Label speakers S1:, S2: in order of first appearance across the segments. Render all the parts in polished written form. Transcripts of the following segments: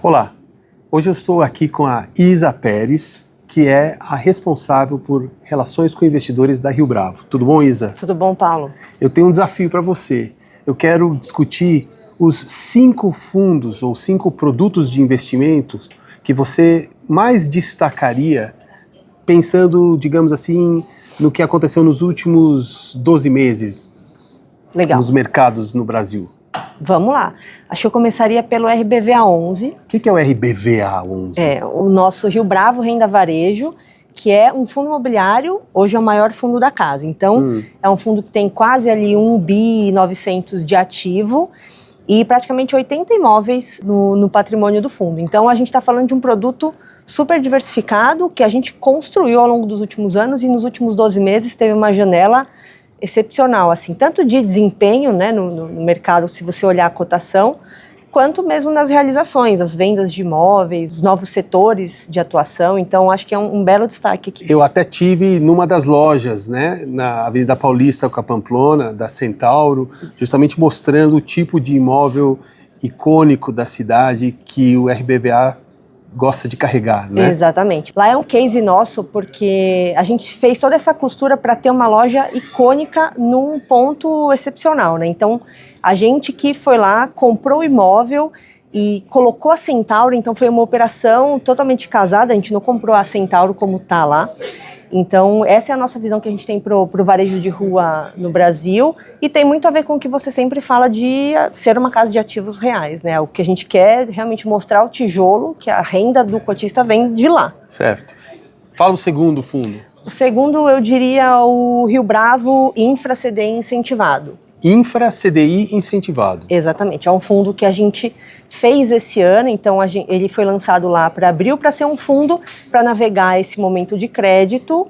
S1: Olá, hoje eu estou aqui com a Isa Pérez, que é a responsável por relações com investidores da Rio Bravo. Tudo bom, Isa?
S2: Tudo bom, Paulo?
S1: Eu tenho um desafio para você. Eu quero discutir os 5 fundos ou 5 produtos de investimento que você mais destacaria pensando, digamos assim, no que aconteceu nos últimos 12 meses
S2: Legal.
S1: nos mercados no Brasil.
S2: Vamos lá. Acho que eu começaria pelo RBVA11.
S1: O que é o RBVA11?
S2: É o nosso Rio Bravo Renda Varejo, que é um fundo imobiliário, hoje é o maior fundo da casa. Então, é um fundo que tem quase ali 1.900 bi de ativo e praticamente 80 imóveis no patrimônio do fundo. Então, a gente está falando de um produto super diversificado que a gente construiu ao longo dos últimos anos e nos últimos 12 meses teve uma janela excepcional, assim, tanto de desempenho, né, no mercado, se você olhar a cotação, quanto mesmo nas realizações, as vendas de imóveis, os novos setores de atuação. Então, acho que é um belo destaque aqui.
S1: Eu até tive numa das lojas, né, na Avenida Paulista com a Pamplona, da Centauro, justamente mostrando o tipo de imóvel icônico da cidade que o RBVA gosta de carregar, né?
S2: Exatamente. Lá é um case nosso porque a gente fez toda essa costura para ter uma loja icônica num ponto excepcional, né? Então, a gente que foi lá, comprou o imóvel e colocou a Centauro, então foi uma operação totalmente casada, a gente não comprou a Centauro como tá lá. Então, essa é a nossa visão que a gente tem pro varejo de rua no Brasil e tem muito a ver com o que você sempre fala de ser uma casa de ativos reais, né? O que a gente quer é realmente mostrar o tijolo, que a renda do cotista vem de lá.
S1: Certo. Fala o segundo fundo.
S2: O segundo, eu diria o Rio Bravo Infra CDI Incentivado.
S1: Infra CDI Incentivado.
S2: Exatamente, é um fundo que a gente fez esse ano, então ele foi lançado lá para abril para ser um fundo para navegar esse momento de crédito,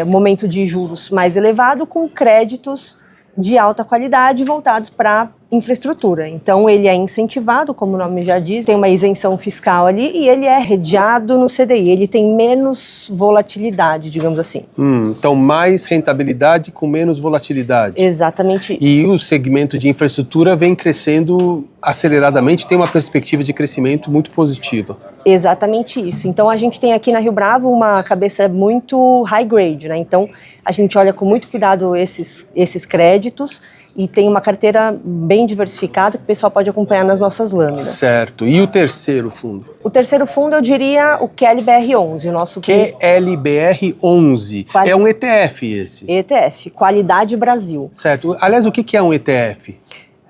S2: momento de juros mais elevado com créditos de alta qualidade voltados para infraestrutura. Então ele é incentivado, como o nome já diz, tem uma isenção fiscal ali e ele é redeado no CDI, ele tem menos volatilidade, digamos assim.
S1: Então mais rentabilidade com menos volatilidade.
S2: Exatamente isso.
S1: E o segmento de infraestrutura vem crescendo aceleradamente, tem uma perspectiva de crescimento muito positiva.
S2: Exatamente isso. Então a gente tem aqui na Rio Bravo uma cabeça muito high grade, né? Então a gente olha com muito cuidado esses créditos e tem uma carteira bem diversificada que o pessoal pode acompanhar nas nossas lâminas.
S1: Certo. E o terceiro fundo?
S2: O terceiro fundo eu diria o QLBR11, o nosso
S1: QLBR11. É um ETF esse?
S2: ETF, Qualidade Brasil.
S1: Certo. Aliás, o que é um ETF?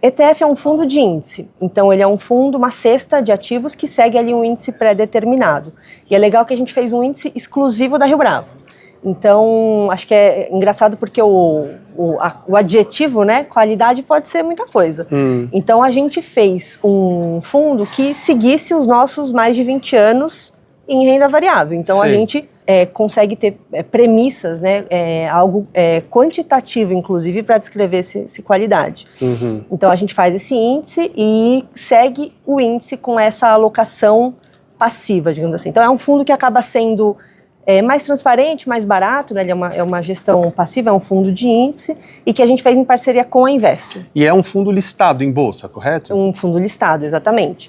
S2: ETF é um fundo de índice, então ele é um fundo, uma cesta de ativos que segue ali um índice pré-determinado. E é legal que a gente fez um índice exclusivo da Rio Bravo. Então, acho que é engraçado porque o adjetivo, né, qualidade pode ser muita coisa. Então, a gente fez um fundo que seguisse os nossos mais de 20 anos em renda variável. Então, a gente consegue ter premissas, né, algo quantitativo, inclusive, para descrever essa qualidade. Então, a gente faz esse índice e segue o índice com essa alocação passiva, digamos assim. Então, é um fundo que acaba sendo mais transparente, mais barato, né? Ele é uma gestão passiva, é um fundo de índice e que a gente fez em parceria com a Investo.
S1: E é um fundo listado em bolsa, correto?
S2: Um fundo listado, exatamente.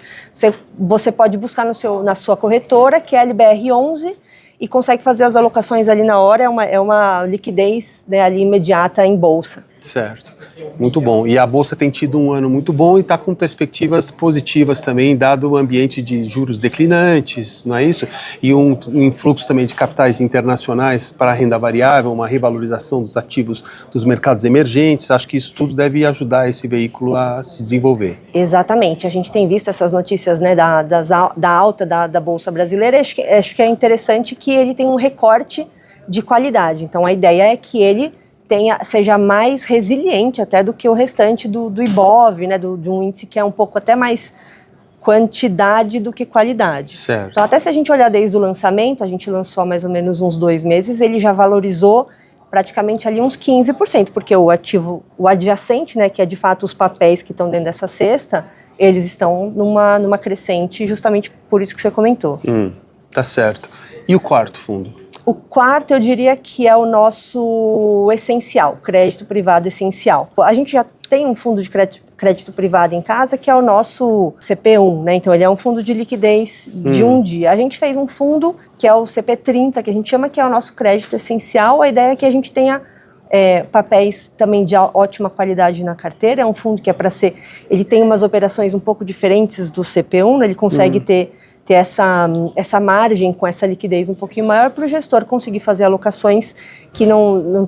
S2: Você pode buscar na sua corretora, que é LBR11, e consegue fazer as alocações ali na hora, é uma liquidez, né, ali imediata em bolsa.
S1: Certo. Muito bom. E a Bolsa tem tido um ano muito bom e está com perspectivas positivas também, dado o ambiente de juros declinantes, não é isso? E um influxo também de capitais internacionais para a renda variável, uma revalorização dos ativos dos mercados emergentes. Acho que isso tudo deve ajudar esse veículo a se desenvolver.
S2: Exatamente. A gente tem visto essas notícias, né, da alta da Bolsa brasileira. Acho que é interessante que ele tem um recorte de qualidade. Então, a ideia é que ele seja mais resiliente até do que o restante do IBOV, né, de um índice que é um pouco até mais quantidade do que qualidade.
S1: Certo.
S2: Então, até se a gente olhar desde o lançamento, a gente lançou há mais ou menos uns 2 meses, ele já valorizou praticamente ali uns 15%, porque o ativo, o adjacente, né, que é de fato os papéis que estão dentro dessa cesta, eles estão numa crescente justamente por isso que você comentou.
S1: Tá certo. E o quarto fundo?
S2: O quarto, eu diria que é o nosso essencial, crédito privado essencial. A gente já tem um fundo de crédito crédito privado em casa, que é o nosso CP1, né? Então ele é um fundo de liquidez de um dia. A gente fez um fundo que é o CP30, que a gente chama que é o nosso crédito essencial. A ideia é que a gente tenha papéis também de ótima qualidade na carteira. É um fundo que é para ser... Ele tem umas operações um pouco diferentes do CP1, né? Ele consegue ter essa margem com essa liquidez um pouquinho maior para o gestor conseguir fazer alocações que não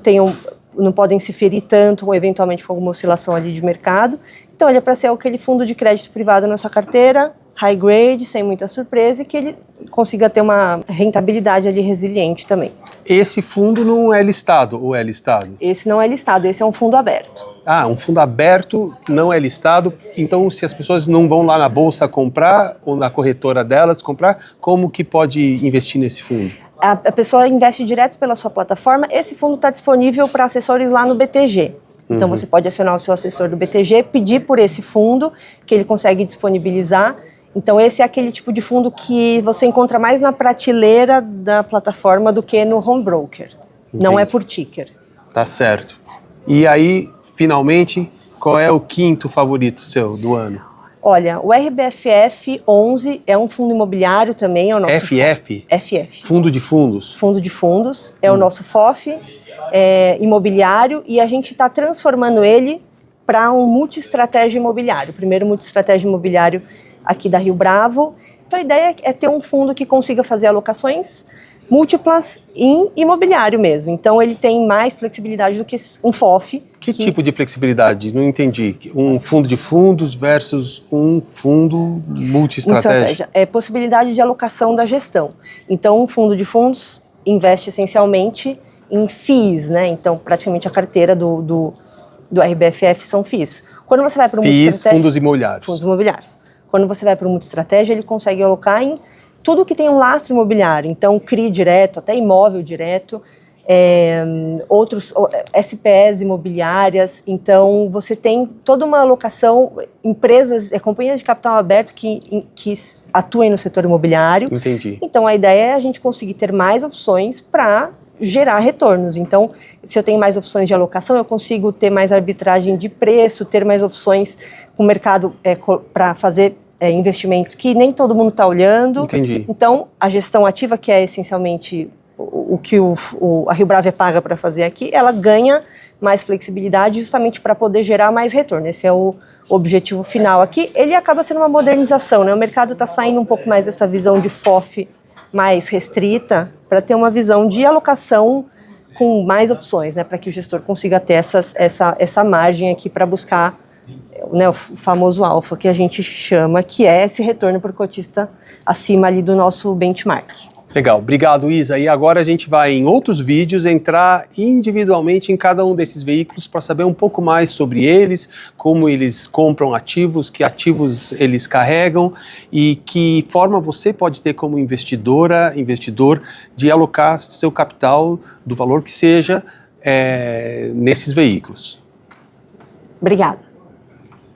S2: podem se ferir tanto, ou eventualmente com alguma oscilação ali de mercado. Então ele é para ser aquele fundo de crédito privado na sua carteira, high grade, sem muita surpresa, e que ele consiga ter uma rentabilidade ali resiliente também.
S1: Esse fundo não é listado, ou é listado?
S2: Esse não é listado, esse é um fundo aberto.
S1: Ah, um fundo aberto, não é listado. Então, se as pessoas não vão lá na bolsa comprar, ou na corretora delas comprar, como que pode investir nesse fundo?
S2: A pessoa investe direto pela sua plataforma. Esse fundo está disponível para assessores lá no BTG. Então, você pode acionar o seu assessor do BTG, pedir por esse fundo, que ele consegue disponibilizar. Então, esse é aquele tipo de fundo que você encontra mais na prateleira da plataforma do que no home broker.
S1: Entendi.
S2: Não é por ticker.
S1: Tá certo. E aí, finalmente, qual é o quinto favorito seu do ano?
S2: Olha, o RBFF 11 é um fundo imobiliário também. É o nosso
S1: FF?
S2: FF.
S1: Fundo de fundos?
S2: Fundo de fundos. É o nosso FOF imobiliário, e a gente está transformando ele para um multi-estratégia imobiliário. O primeiro multi-estratégia imobiliário aqui da Rio Bravo. Então a ideia é ter um fundo que consiga fazer alocações múltiplas em imobiliário mesmo. Então ele tem mais flexibilidade do que um FOF.
S1: Que tipo de flexibilidade? Não entendi. Um fundo de fundos versus um fundo multi-estratégia.
S2: É possibilidade de alocação da gestão. Então um fundo de fundos investe essencialmente em FIIs, né? Então praticamente a carteira do RBFF são FIIs. Quando você vai para o
S1: multi-estratégia... fundos imobiliários.
S2: Fundos imobiliários. Quando você vai para o multi-estratégia, ele consegue alocar em tudo que tem um lastro imobiliário. Então, CRI direto, até imóvel direto, outros SPS imobiliárias. Então, você tem toda uma alocação, empresas, companhias de capital aberto que atuem no setor imobiliário.
S1: Entendi.
S2: Então, a ideia é a gente conseguir ter mais opções para gerar retornos. Então, se eu tenho mais opções de alocação, eu consigo ter mais arbitragem de preço, ter mais opções com o mercado para fazer investimentos que nem todo mundo está olhando.
S1: Entendi.
S2: Então, a gestão ativa, que é essencialmente o que a Rio Bravo paga para fazer aqui, ela ganha mais flexibilidade justamente para poder gerar mais retorno. Esse é o objetivo final aqui. Ele acaba sendo uma modernização, né? O mercado está saindo um pouco mais dessa visão de FOF mais restrita para ter uma visão de alocação com mais opções, né? Para que o gestor consiga ter essa margem aqui para buscar, né, o famoso alfa que a gente chama, que é esse retorno por cotista acima ali do nosso benchmark.
S1: Legal, obrigado, Isa. E agora a gente vai em outros vídeos entrar individualmente em cada um desses veículos para saber um pouco mais sobre eles, como eles compram ativos, que ativos eles carregam e que forma você pode ter como investidor, de alocar seu capital do valor que seja nesses veículos.
S2: Obrigada.